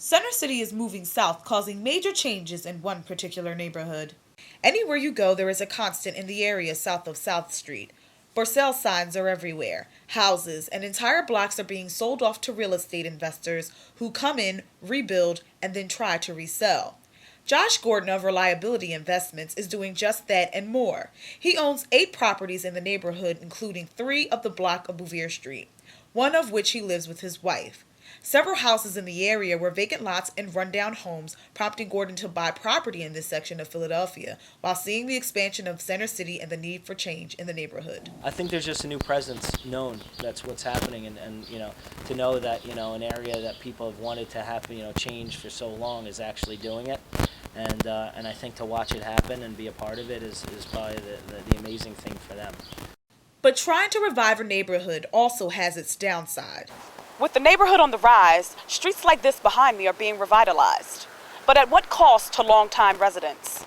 Center City is moving south, causing major changes in one particular neighborhood. Anywhere you go, there is a constant in the area south of South Street. For sale signs are everywhere. Houses and entire blocks are being sold off to real estate investors who come in, rebuild, and then try to resell. Josh Gordon of Reliability Investments is doing just that and more. He owns 8 properties in the neighborhood, including 3 of the block of Bouvier Street, one of which he lives with his wife. Several houses in the area were vacant lots and rundown homes, prompting Gordon to buy property in this section of Philadelphia, while seeing the expansion of Center City and the need for change in the neighborhood. I think there's just a new presence known. That's what's happening, and to know that an area that people have wanted to have change for so long is actually doing it, and I think to watch it happen and be a part of it is probably the amazing thing for them. But trying to revive a neighborhood also has its downside. With the neighborhood on the rise, streets like this behind me are being revitalized. But at what cost to longtime residents?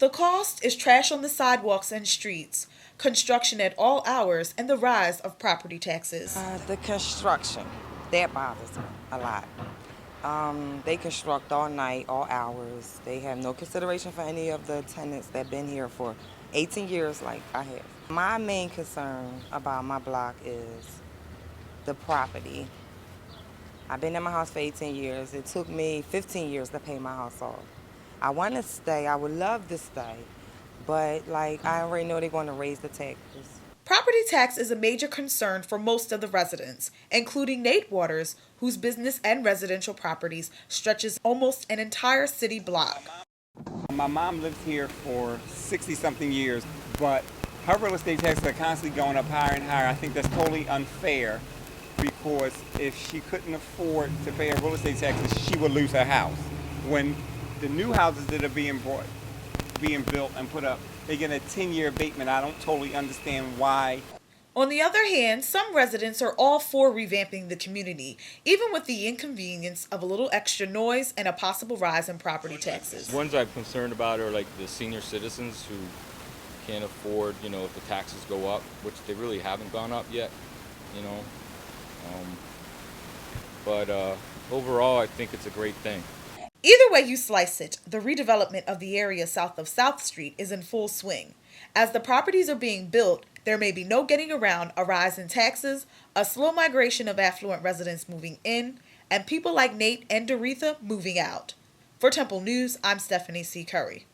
The cost is trash on the sidewalks and streets, construction at all hours, and the rise of property taxes. The construction, that bothers me a lot. They construct all night, all hours. They have no consideration for any of the tenants that have been here for 18 years like I have. My main concern about my block is the property. I've been in my house for 18 years. It took me 15 years to pay my house off. I want to stay. I would love to stay. But I already know they're going to raise the taxes. Property tax is a major concern for most of the residents, including Nate Waters, whose business and residential properties stretches almost an entire city block. My mom lives here for 60-something years, but her real estate taxes are constantly going up higher and higher. I think that's totally unfair, because if she couldn't afford to pay her real estate taxes, she would lose her house. When the new houses that are being built and put up, they get a 10-year abatement. I don't totally understand why. On the other hand, some residents are all for revamping the community, even with the inconvenience of a little extra noise and a possible rise in property taxes. Ones I'm concerned about are like the senior citizens who can't afford, if the taxes go up, which they really haven't gone up yet, But overall, I think it's a great thing. Either way you slice it, the redevelopment of the area south of South Street is in full swing. As the properties are being built, there may be no getting around a rise in taxes, a slow migration of affluent residents moving in, and people like Nate and DORETHA moving out. For Temple News, I'm Stephanie C. Curry.